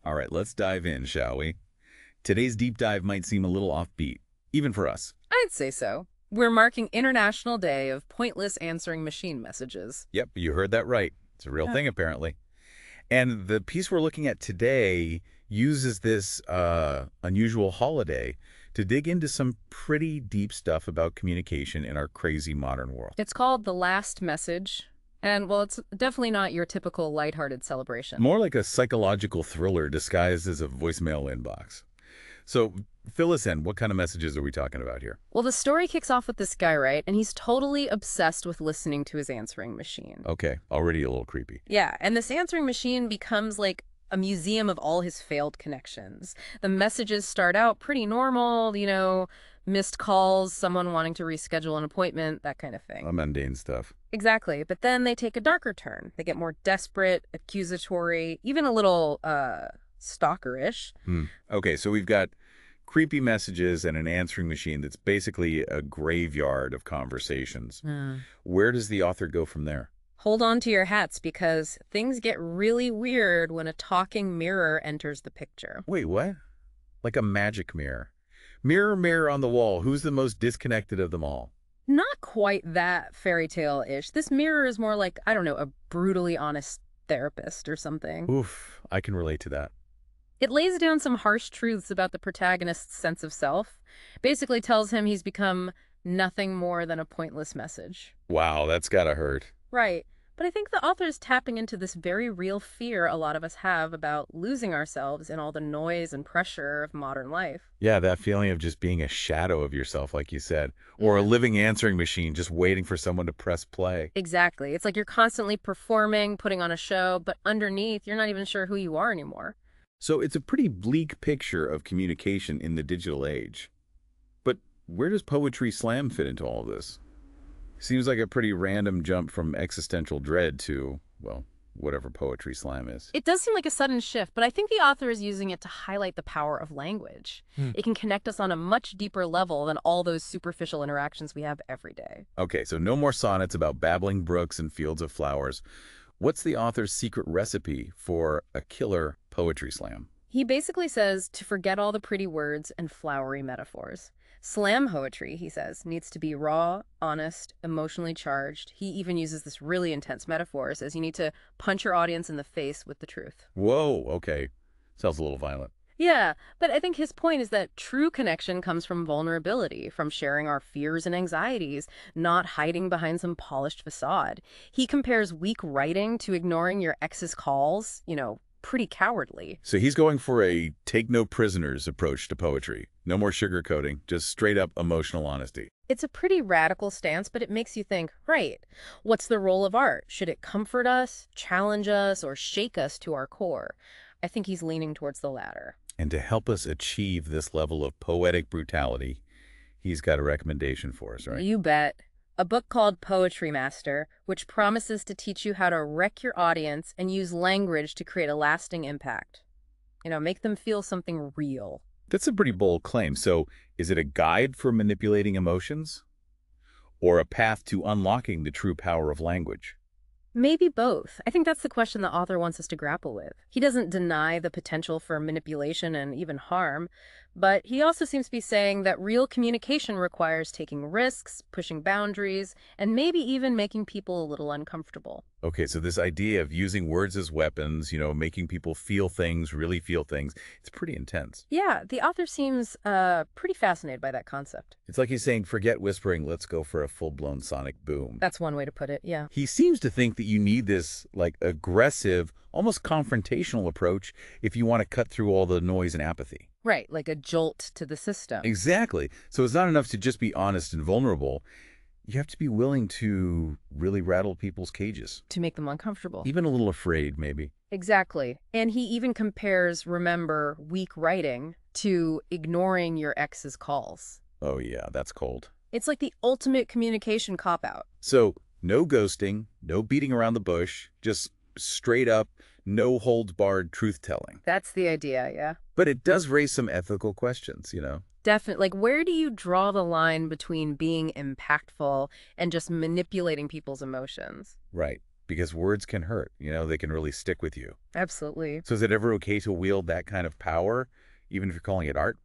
All right, let's dive in, shall we? Today's deep dive might seem a little offbeat, even for us. I'd say so. We're marking International Day of Pointless Answering Machine Messages. Yep, you heard that right. It's a real thing, apparently. And the piece we're looking at today uses this unusual holiday to dig into some pretty deep stuff about communication in our crazy modern world. It's called The Last Message. And, well, it's definitely not your typical lighthearted celebration. More like a psychological thriller disguised as a voicemail inbox. So fill us in. What kind of messages are we talking about here? Well, the story kicks off with this guy, right? And he's totally obsessed with listening to his answering machine. Okay, already a little creepy. Yeah, and this answering machine becomes like a museum of all his failed connections. The messages start out pretty normal, missed calls, someone wanting to reschedule an appointment, that kind of thing. Mundane stuff. Exactly, but then they take a darker turn. They get more desperate, accusatory, even a little stalkerish. Okay, so we've got creepy messages and an answering machine that's basically a graveyard of conversations. Where does the author go from there? Hold on to your hats because things get really weird when a talking mirror enters the picture. Wait, what? Like a magic mirror. Mirror, mirror on the wall, who's the most disconnected of them all? Not quite that fairy tale-ish. This mirror is more like, I don't know, a brutally honest therapist or something. Oof, I can relate to that. It lays down some harsh truths about the protagonist's sense of self. Basically tells him he's become nothing more than a pointless message. Wow, that's gotta hurt. Right. But I think the author is tapping into this very real fear a lot of us have about losing ourselves in all the noise and pressure of modern life. Yeah, that feeling of just being a shadow of yourself, like you said, or a living answering machine just waiting for someone to press play. Exactly. It's like you're constantly performing, putting on a show, but underneath, you're not even sure who you are anymore. So it's a pretty bleak picture of communication in the digital age. But where does poetry slam fit into all of this? Seems like a pretty random jump from existential dread to, well, whatever poetry slam is. It does seem like a sudden shift, but I think the author is using it to highlight the power of language. It can connect us on a much deeper level than all those superficial interactions we have every day. Okay, so no more sonnets about babbling brooks and fields of flowers. What's the author's secret recipe for a killer poetry slam? He basically says to forget all the pretty words and flowery metaphors. Slam poetry, he says, needs to be raw, honest, emotionally charged. He even uses this really intense metaphor, says you need to punch your audience in the face with the truth. Whoa, okay. Sounds a little violent. Yeah, but I think his point is that true connection comes from vulnerability, from sharing our fears and anxieties, not hiding behind some polished facade. He compares weak writing to ignoring your ex's calls, pretty cowardly. So he's going for a take no prisoners approach to poetry. No more sugarcoating, just straight up emotional honesty. It's a pretty radical stance, but it makes you think, right, what's the role of art? Should it comfort us, challenge us, or shake us to our core? I think he's leaning towards the latter. And to help us achieve this level of poetic brutality, he's got a recommendation for us, right? You bet. A book called Poetry Master, which promises to teach you how to wreck your audience and use language to create a lasting impact. Make them feel something real. That's a pretty bold claim. So is it a guide for manipulating emotions or a path to unlocking the true power of language? Maybe both. I think that's the question the author wants us to grapple with. He doesn't deny the potential for manipulation and even harm, but he also seems to be saying that real communication requires taking risks, pushing boundaries, and maybe even making people a little uncomfortable. Okay, so this idea of using words as weapons, making people feel things, really feel things, it's pretty intense. Yeah, the author seems pretty fascinated by that concept. It's like he's saying, forget whispering, let's go for a full-blown sonic boom. That's one way to put it, yeah. He seems to think that you need this, aggressive, almost confrontational approach if you want to cut through all the noise and apathy. Right, like a jolt to the system. Exactly. So it's not enough to just be honest and vulnerable. You have to be willing to really rattle people's cages. To make them uncomfortable. Even a little afraid, maybe. Exactly. And he even compares, remember, weak writing to ignoring your ex's calls. Oh yeah, that's cold. It's like the ultimate communication cop-out. So no ghosting, no beating around the bush, just straight up, no holds barred truth-telling. That's the idea, yeah. But it does raise some ethical questions, Definitely. Like, where do you draw the line between being impactful and just manipulating people's emotions? Right. because words can hurt. They can really stick with you. Absolutely. So is it ever okay to wield that kind of power, even if you're calling it art?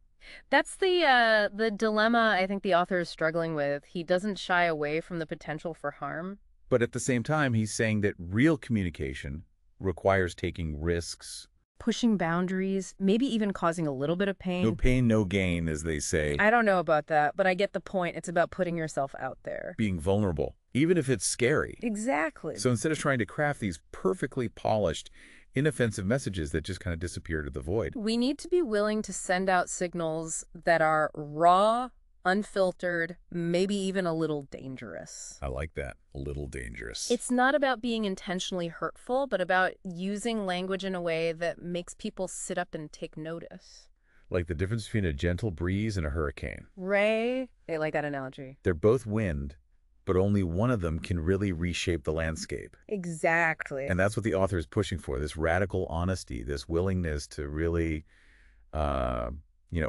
That's the dilemma I think the author is struggling with. He doesn't shy away from the potential for harm. But at the same time, he's saying that real communication requires taking risks. Pushing boundaries, maybe even causing a little bit of pain. No pain, no gain, as they say. I don't know about that, but I get the point. It's about putting yourself out there. Being vulnerable, even if it's scary. Exactly. So instead of trying to craft these perfectly polished, inoffensive messages that just kind of disappear to the void. We need to be willing to send out signals that are raw, unfiltered, maybe even a little dangerous. I like that. A little dangerous. It's not about being intentionally hurtful, but about using language in a way that makes people sit up and take notice. Like the difference between a gentle breeze and a hurricane. Ray, they like that analogy. They're both wind, but only one of them can really reshape the landscape. Exactly. And that's what the author is pushing for, this radical honesty, this willingness to really,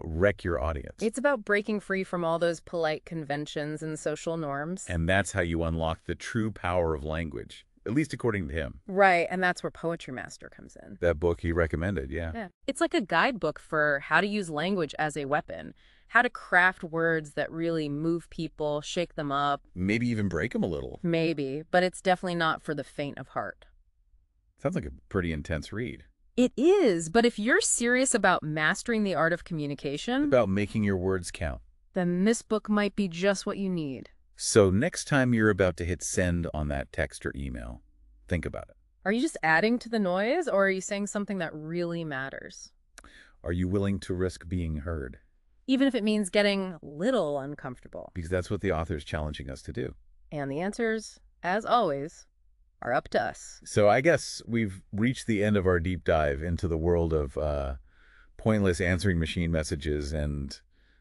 wreck your audience. It's about breaking free from all those polite conventions and social norms. And that's how you unlock the true power of language, at least according to him. Right, and that's where Poetry Master comes in. That book he recommended, yeah. Yeah. It's like a guidebook for how to use language as a weapon, how to craft words that really move people, shake them up. Maybe even break them a little. Maybe, but it's definitely not for the faint of heart. Sounds like a pretty intense read. It is, but if you're serious about mastering the art of communication, About making your words count. then this book might be just what you need. So next time you're about to hit send on that text or email, think about it. Are you just adding to the noise, or are you saying something that really matters? Are you willing to risk being heard? Even if it means getting a little uncomfortable. Because that's what the author is challenging us to do. And the answers, as always, are up to us. So I guess we've reached the end of our deep dive into the world of pointless answering machine messages and,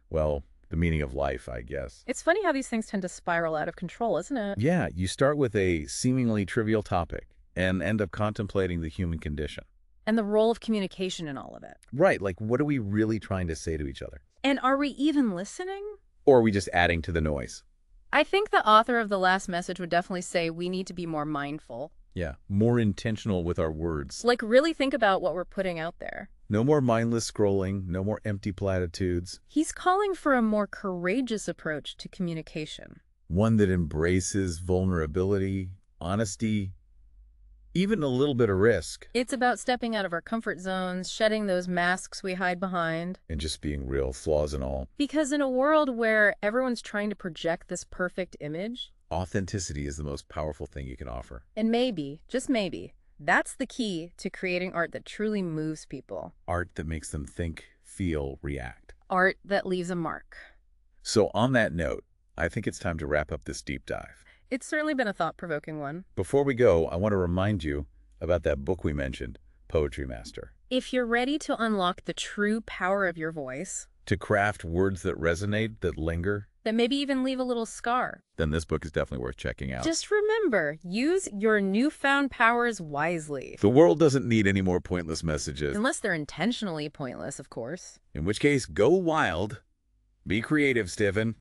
well, the meaning of life, I guess. It's funny how these things tend to spiral out of control, isn't it? Yeah, you start with a seemingly trivial topic and end up contemplating the human condition. And the role of communication in all of it. Right, like what are we really trying to say to each other? And are we even listening? Or are we just adding to the noise? I think the author of the last message would definitely say we need to be more mindful. Yeah, more intentional with our words. Like, really think about what we're putting out there. No more mindless scrolling, no more empty platitudes. He's calling for a more courageous approach to communication. One that embraces vulnerability, honesty, even a little bit of risk. It's about stepping out of our comfort zones, shedding those masks we hide behind. And just being real, flaws and all. Because in a world where everyone's trying to project this perfect image, authenticity is the most powerful thing you can offer. And maybe, just maybe, that's the key to creating art that truly moves people. Art that makes them think, feel, react. Art that leaves a mark. So on that note, I think it's time to wrap up this deep dive. It's certainly been a thought-provoking one. Before we go, I want to remind you about that book we mentioned, Poetry Master. If you're ready to unlock the true power of your voice, to craft words that resonate, that linger, that maybe even leave a little scar, then this book is definitely worth checking out. Just remember, use your newfound powers wisely. The world doesn't need any more pointless messages. Unless they're intentionally pointless, of course. In which case, go wild. Be creative, Stephen.